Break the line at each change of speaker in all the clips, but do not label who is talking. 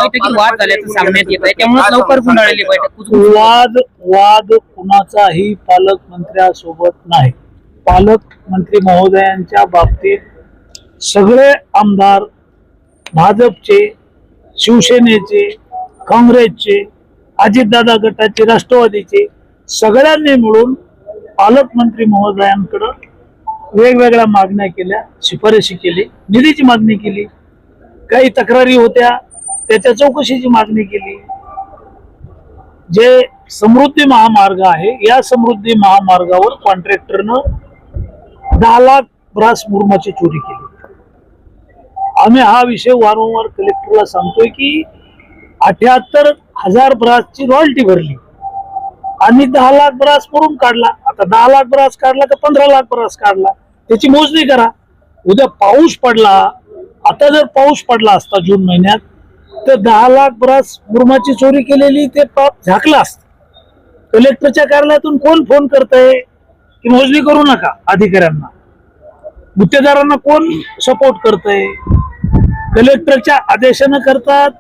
बैठकीत वाद झाल्याचं सांगण्यात येत आहे, त्यामुळे लवकर गुंडाळलेली बैठक.
वाद कुणाचाही पालकमंत्र्यासोबत नाही. पालकमंत्री महोदयांच्या बाबतीत सगळे आमदार भाजपचे, शिवसेनेचे, काँग्रेसचे, अजितदादा गटाचे, राष्ट्रवादीचे सगळ्यांनी मिळून पालकमंत्री महोदयांकडे वेगवेगळ्या मागण्या केल्या, शिफारशी केली, निधीची मागणी केली, काही तक्रारी होत्या त्याच्या चौकशीची मागणी केली. जे समृद्धी महामार्ग आहे, या समृद्धी महामार्गावर कॉन्ट्रॅक्टरनं 10 लाख ब्रास मुरुमाची चोरी केली. आम्ही हा विषय वारंवार कलेक्टरला सांगतोय की 78,000 ब्रासची रॉयल्टी भरली आणि 10 लाख ब्रास मुरुम काढला. आता 10 लाख ब्रास काढला का 15 लाख ब्रास काढला, त्याची मोजणी करा. उद्या पाऊस पडला, आता जर पाऊस पडला असता जून महिन्यात, तर 10 लाख ब्रास मुरुमाची चोरी केलेली ते पाप झाकलं असतं. कलेक्टरच्या कार्यालयातून कोण फोन करतंय की मोजणी करू नका अधिकाऱ्यांना? गुत्तेदारांना कोण सपोर्ट करतंय? कलेक्टरच्या आदेशानं करतात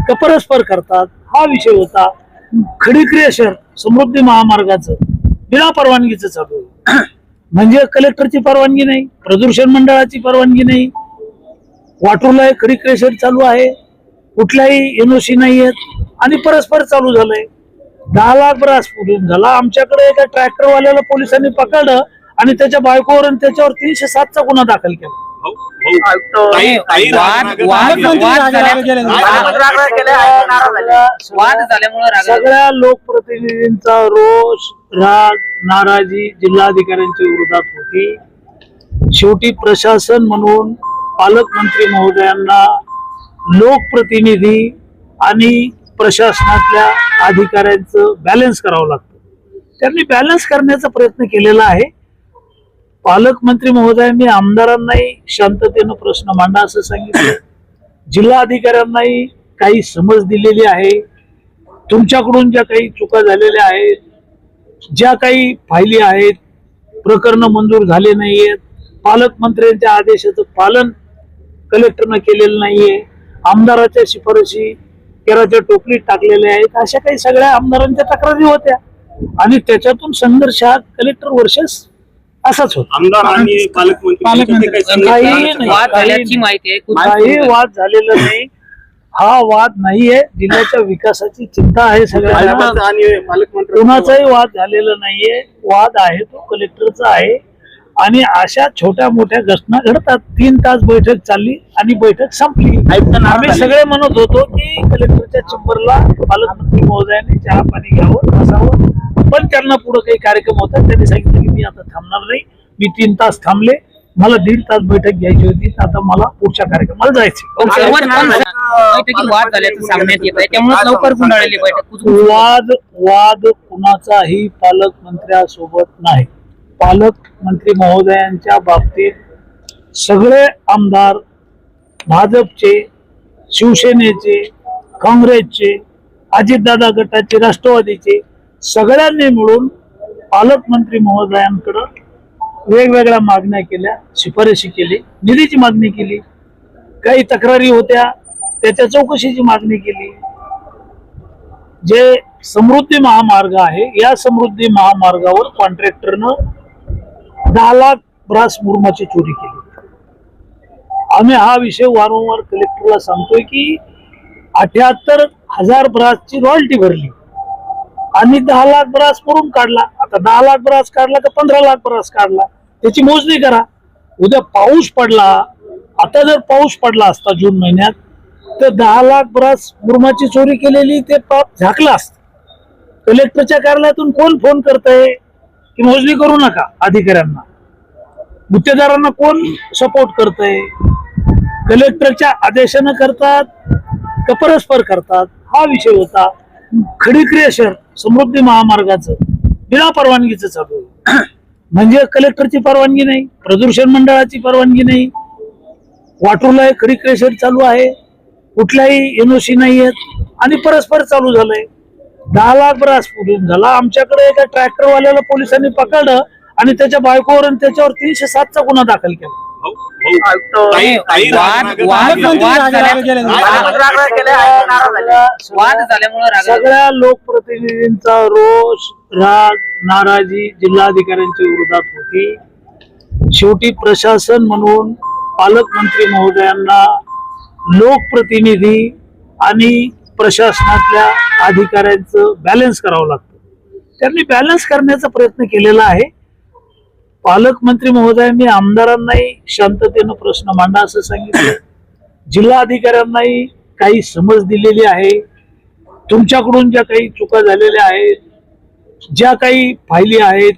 का परस्पर करतात? हा विषय होता. खडी क्रिएशन समृद्धी महामार्गाचं बिना परवानगीचं चालू आहे. म्हणजे कलेक्टरची परवानगी नाही, प्रदूषण मंडळाची परवानगी नाही, वाटूला खडी क्रिएशन चालू आहे, कुठल्याही एनओसी नाही आहेत आणि परस्पर चालू झालंय. 10 लाख ब्रास पुरून झाला. आमच्याकडे एका ट्रॅक्टरवाल्याला पोलिसांनी पकडलं आणि त्याच्या बायकोवर आणि त्याच्यावर 307चा गुन्हा दाखल केला. सगळ्या लोकप्रतिनिधींचा रोष, राग, नाराजी जिल्हाधिकाऱ्यांच्या विरोधात होती. शेवटी प्रशासन म्हणून पालकमंत्री महोदयांना लोकप्रतिनिधी आणि प्रशासनातल्या अधिकाऱ्यांचं बॅलन्स करावं लागतं. त्यांनी बॅलन्स करण्याचा प्रयत्न केलेला आहे. पालकमंत्री महोदयांनी आमदारांनाही शांततेनं प्रश्न मांडा असं सांगितलं. जिल्हाधिकाऱ्यांनाही काही समज दिलेली आहे. तुमच्याकडून ज्या काही चुका झालेल्या आहेत, ज्या काही फायली आहेत, प्रकरण मंजूर झाले नाहीयेत, पालकमंत्र्यांच्या आदेशाचं पालन कलेक्टरनं केलेलं नाहीये, आमदाराच्या शिफारशी केराच्या टोपलीत टाकलेल्या आहेत, अशा काही सगळ्या आमदारांच्या तक्रारी होत्या आणि त्याच्यातून संघर्ष हा कलेक्टर वर्षस असाच होता.
आमदार आणि पालकमंत्री
काही वाद झालेला नाही. हा वाद नाहीये. जिल्ह्याच्या विकासाची चिंता आहे सगळ्यांना. कोणाचाही वाद झालेला नाहीये. वाद आहे तो कलेक्टरचा आहे आणि अशा छोट्या मोठ्या घटना घडतात. 3 तास बैठक चालली आणि बैठक संपली. आम्ही सगळे म्हणत होतो की कलेक्टरच्या चेंबरला पालकमंत्री महोदयांनी चहा पाणी घ्यावं, बसावं, पण त्यांना पुढे काही कार्यक्रम होता. त्यांनी सांगितलं की मी आता थांबणार नाही. मी 3 तास थांबले, मला 1.5 तास बैठक घ्यायची होती, आता मला पुढच्या कार्यक्रमाला जायचं.
बैठकीत वाद झाल्याचं सांगण्यात येत आहे, त्यामुळे लवकर गुंडाळलेली बैठक.
वाद कुणाचाही पालकमंत्र्यासोबत नाही. पालकमंत्री महोदयांच्या बाबतीत सगळे आमदार भाजपचे, शिवसेनेचे, काँग्रेसचे, अजितदादा गटाचे, राष्ट्रवादीचे सगळ्यांनी मिळून पालकमंत्री महोदयांकडे वेगवेगळ्या मागण्या केल्या, शिफारशी केली, निधीची मागणी केली, काही तक्रारी होत्या त्याच्या चौकशीची मागणी केली. जे समृद्धी महामार्ग आहे, या समृद्धी महामार्गावर कॉन्ट्रॅक्टरनं 10 लाख ब्रास मुरुमाची चोरी केली. आम्ही हा विषय वारंवार कलेक्टरला सांगतोय की 78,000 ब्रासची रॉयल्टी भरली आणि 10 लाख ब्रास मुरुम काढला. आता 10 लाख ब्रास काढला का 15 लाख ब्रास काढला, त्याची मोजणी करा. उद्या पाऊस पडला, आता जर पाऊस पडला असता जून महिन्यात, तर 10 लाख ब्रास मुरुमाची चोरी केलेली ते पाप झाकलं असतं. कलेक्टरच्या कार्यालयातून कोण फोन करतंय की मोजणी करू नका अधिकाऱ्यांना? गुत्तेदारांना कोण सपोर्ट करतंय? कलेक्टरच्या आदेशानं करतात का परस्पर करतात? हा विषय होता. खडी क्रिएशन समृद्धी महामार्गाचं बिना परवानगीचं चालू आहे. म्हणजे कलेक्टरची परवानगी नाही, प्रदूषण मंडळाची परवानगी नाही, वाटूला खडी क्रिएशन चालू आहे, कुठल्याही एनओसी नाही आहेत आणि परस्पर चालू झालंय. 10 लाख ब्रास पुरून झाला. आमच्याकडे एका ट्रॅक्टरवाल्याला पोलिसांनी पकडलं आणि त्याच्या बायकोवर आणि त्याच्यावर 307चा गुन्हा दाखल केला.
वाद झाल्यामुळे
सगळ्या लोकप्रतिनिधींचा रोष, राग, नाराजी जिल्हाधिकाऱ्यांच्या विरोधात होती. शेवटी प्रशासन म्हणून पालकमंत्री महोदयांना लोकप्रतिनिधी आणि प्रशासनातल्या अधिकाऱ्यांचं बॅलन्स करावं लागतं. त्यांनी बॅलन्स करण्याचा प्रयत्न केलेला आहे. पालकमंत्री महोदयांनी आमदारांनाही शांततेनं प्रश्न मांडा असं सांगितलं. जिल्हाधिकाऱ्यांनाही काही समज दिलेली आहे. तुमच्याकडून ज्या काही चुका झालेल्या आहेत, ज्या काही फायली आहेत,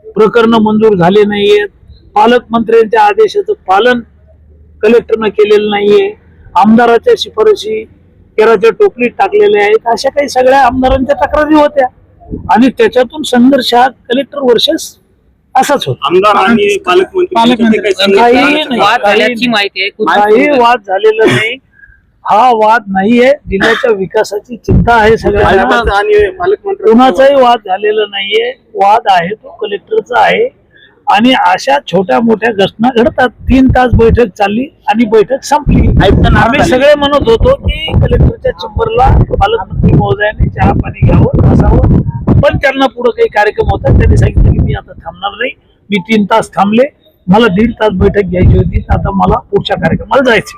प्रकरण मंजूर झाले नाहीयेत, पालकमंत्र्यांच्या आदेशाचं पालन कलेक्टरनं केलेलं नाहीये, आमदाराच्या शिफारशी केराच्या टोपलीत टाकलेल्या आहेत, अशा काही सगळ्या आमदारांच्या तक्रारी होत्या आणि त्याच्यातून संघर्ष हा कलेक्टर वर्षस असाच होता.
आमदार आणि पालकमंत्री
वाद झाल्याची माहिती आहे.
काही वाद झालेला नाही. हा वाद नाहीये. जिल्ह्याच्या विकासाची चिंता आहे सगळ्यांना.
आणि पालकमंत्री
कोणाचाही वाद झालेला नाहीये. वाद आहे तो कलेक्टरचा आहे आणि अशा छोट्या मोठ्या घटना घडतात. 3 तास बैठक चालली आणि बैठक संपली. आम्ही सगळे म्हणत होतो की कलेक्टरच्या चेंबरला पालकमंत्री महोदयांनी चहा पाणी घ्यावं बसावं, पण त्यांना पुढे काही कार्यक्रम होता. त्यांनी सांगितलं की मी आता थांबणार नाही. मी 3 तास थांबले. मला 1.5 तास बैठक घ्यायची होती. आता मला पुढच्या कार्यक्रमाला जायचे.